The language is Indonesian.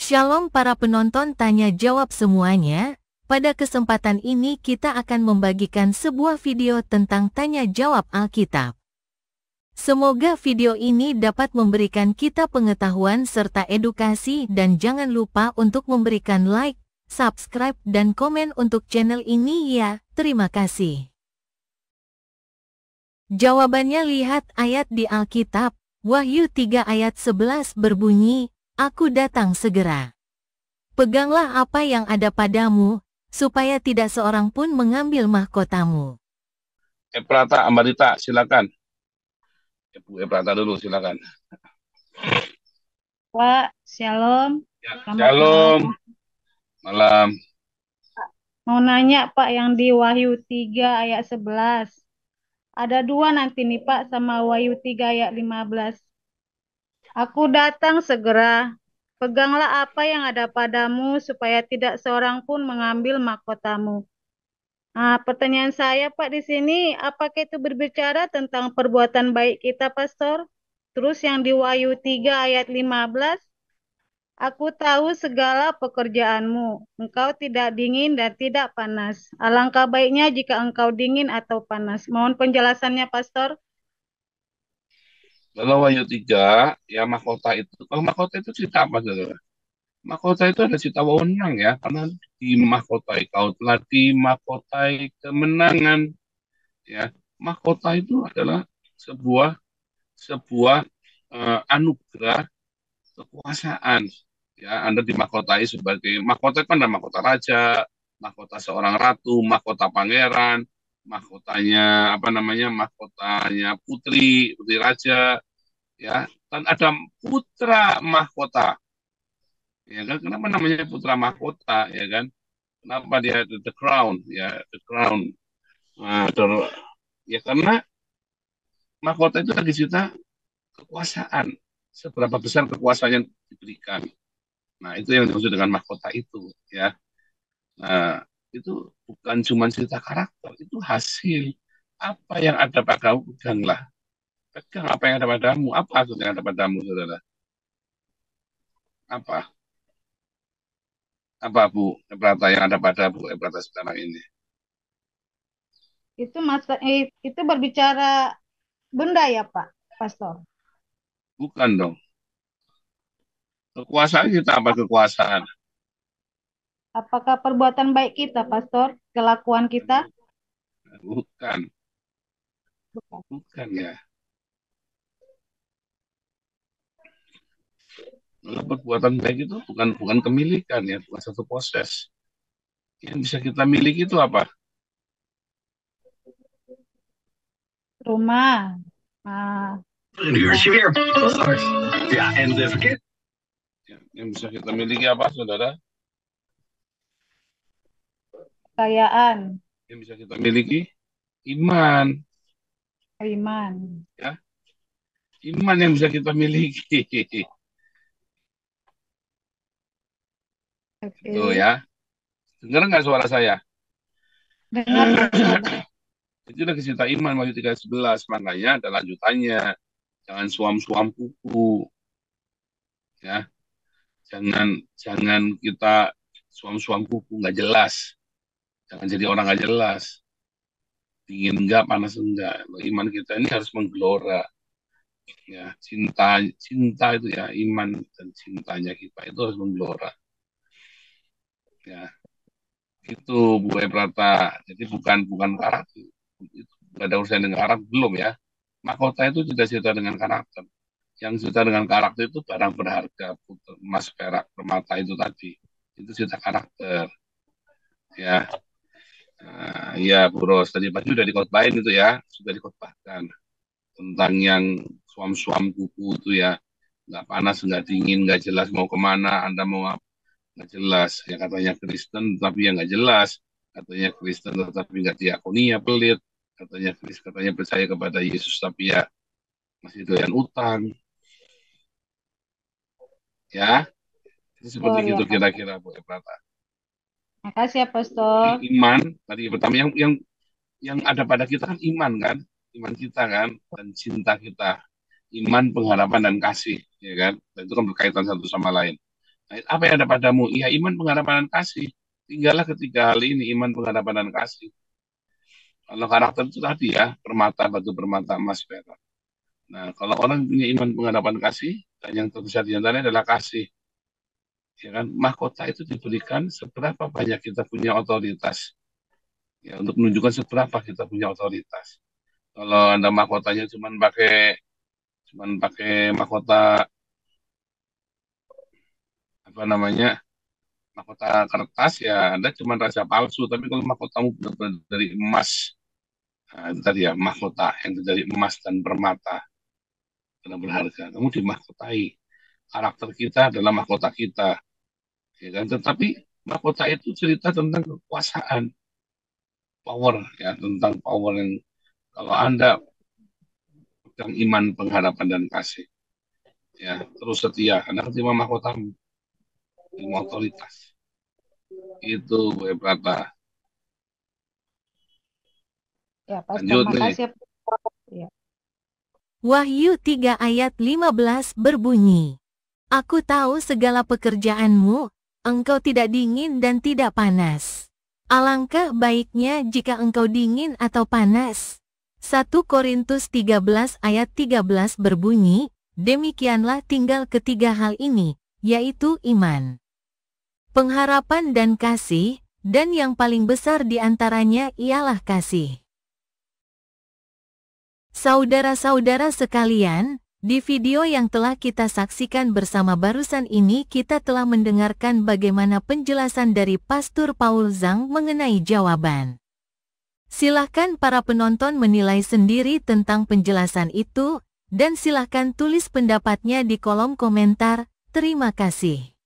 Shalom para penonton tanya jawab semuanya. Pada kesempatan ini kita akan membagikan sebuah video tentang tanya jawab Alkitab. Semoga video ini dapat memberikan kita pengetahuan serta edukasi, dan jangan lupa untuk memberikan like, subscribe dan komen untuk channel ini ya. Terima kasih. Jawabannya lihat ayat di Alkitab. Wahyu 3 ayat 11 berbunyi, "Aku datang segera. Peganglah apa yang ada padamu, supaya tidak seorang pun mengambil mahkotamu." Eprata Ambarita, silakan. Bu Eprata dulu, silakan. Pak, shalom. Ya, Selamat shalom. Malam. Mau nanya Pak, yang di Wahyu 3 ayat 11. Ada dua nanti nih Pak, sama Wahyu 3 ayat 15. Aku datang segera. Peganglah apa yang ada padamu, supaya tidak seorang pun mengambil mahkotamu. Nah, pertanyaan saya Pak di sini, apakah itu berbicara tentang perbuatan baik kita, Pastor? Terus yang di Wahyu 3 ayat 15, aku tahu segala pekerjaanmu. Engkau tidak dingin dan tidak panas. Alangkah baiknya jika engkau dingin atau panas. Mohon penjelasannya, Pastor. Kalau Wahyu 3, ya mahkota itu. Kalau mahkota itu cerita apa, saudara? Mahkota itu ada cerita wewenang ya, karena dimahkotai, kau telah dimahkotai kemenangan. Ya, mahkota itu adalah sebuah sebuah anugerah kekuasaan. Ya, Anda dimahkotai sebagai mahkota, kan ada mahkota raja, mahkota seorang ratu, mahkota pangeran, mahkotanya apa namanya, mahkotanya putri, putri raja, ya, dan ada putra mahkota. Ya kan, kenapa namanya putra mahkota, ya kan? Kenapa dia the crown, ya, the crown. Nah, ya karena mahkota itu lagi cerita kekuasaan, seberapa besar kekuasaan yang diberikan. Nah, itu yang dimaksud dengan mahkota itu, ya. Nah, itu bukan cuma cerita karakter, itu hasil apa yang ada padamu, peganglah. Pegang apa yang ada padamu. Apa hasil yang ada padamu, saudara? Apa? Apa, Bu Ebrata, yang ada pada Bu Ebrata sekarang ini? Itu berbicara benda ya, Pak, Pastor? Bukan dong. Kekuasaan kita apa kekuasaan? Apakah perbuatan baik kita, Pastor? Kelakuan kita? Bukan. Bukan ya. Kalau perbuatan baik itu bukan kemilikan ya, bukan satu proses. Yang bisa kita miliki itu apa? Rumah. Yang bisa kita miliki apa, saudara? Kekayaan. Yang bisa kita miliki iman. Iman. Ya, iman yang bisa kita miliki. Oke. Tuh ya. Dengar nggak suara saya? Dengar. Itu udah cerita iman Wahyu 3:11. Makanya ada lanjutannya. Jangan suam-suam kuku. Ya. Jangan kita suam-suam kuku nggak jelas. Jangan jadi orang nggak jelas. Dingin enggak, panas enggak. Iman kita ini harus menggelora. Ya, cinta itu ya, iman dan cintanya kita itu harus menggelora. Ya, itu Bu Ebrata. Jadi bukan karakter. Itu ada urusan dengan karakter, belum ya. Mahkota itu tidak cerita dengan karakter. Yang cerita dengan karakter itu barang berharga, emas, perak, permata itu tadi. Itu cerita karakter. Ya. Nah, ya Bu Ros, tadi pagi sudah dikotbahin itu ya, sudah dikotbahkan tentang yang suam-suam kuku itu ya, nggak panas, nggak dingin, nggak jelas mau kemana, Anda mau apa, nggak jelas. Ya katanya Kristen, tapi ya nggak jelas. Katanya Kristen, tetapi nggak diakoni, ya pelit. Katanya percaya kepada Yesus, tapi ya masih doyan utang. Ya, itu seperti itu kira-kira Bu Ebrata. Makasih ya, Pastor. Iman tadi pertama yang ada pada kita kan iman kan, iman kita kan, dan cinta kita, iman, pengharapan dan kasih, ya kan, dan itu kan berkaitan satu sama lain. Nah, apa yang ada padamu? Ya iman, pengharapan, dan kasih. Tinggallah ketiga hal ini, iman, pengharapan, dan kasih. Kalau karakter itu tadi ya, permata, batu permata, emas, perak. Nah, kalau orang punya iman, pengharapan, kasih, dan yang terbesar di antaranya adalah kasih. Ya kan, mahkota itu diberikan seberapa banyak kita punya otoritas. Ya, untuk menunjukkan seberapa kita punya otoritas. Kalau Anda mahkotanya cuman pakai mahkota apa namanya? Mahkota kertas ya Anda cuma raja palsu, tapi kalau mahkotamu benar-benar dari emas, nah, itu tadi ya mahkota yang dari emas dan permata benar berharga. Kamu dimahkotai. Karakter kita adalah mahkota kita, ya kan? Tetapi mahkota itu cerita tentang kekuasaan, power ya, tentang power yang kalau Anda pegang iman, pengharapan, dan kasih, ya terus setia, Anda terima mahkotamu, ilmu otoritas. Itu Bu Ebrata. Ya, Pastor, Lanjut nih. makasih ya, Pak. Ya. Wahyu 3 ayat 15 berbunyi, Aku tahu segala pekerjaanmu, engkau tidak dingin dan tidak panas. Alangkah baiknya jika engkau dingin atau panas. 1 Korintus 13 ayat 13 berbunyi, Demikianlah tinggal ketiga hal ini, yaitu iman, pengharapan dan kasih, dan yang paling besar di antaranya ialah kasih. Saudara-saudara sekalian, di video yang telah kita saksikan bersama barusan ini kita telah mendengarkan bagaimana penjelasan dari Pastor Paul Zhang mengenai jawaban. Silahkan para penonton menilai sendiri tentang penjelasan itu, dan silahkan tulis pendapatnya di kolom komentar. Terima kasih.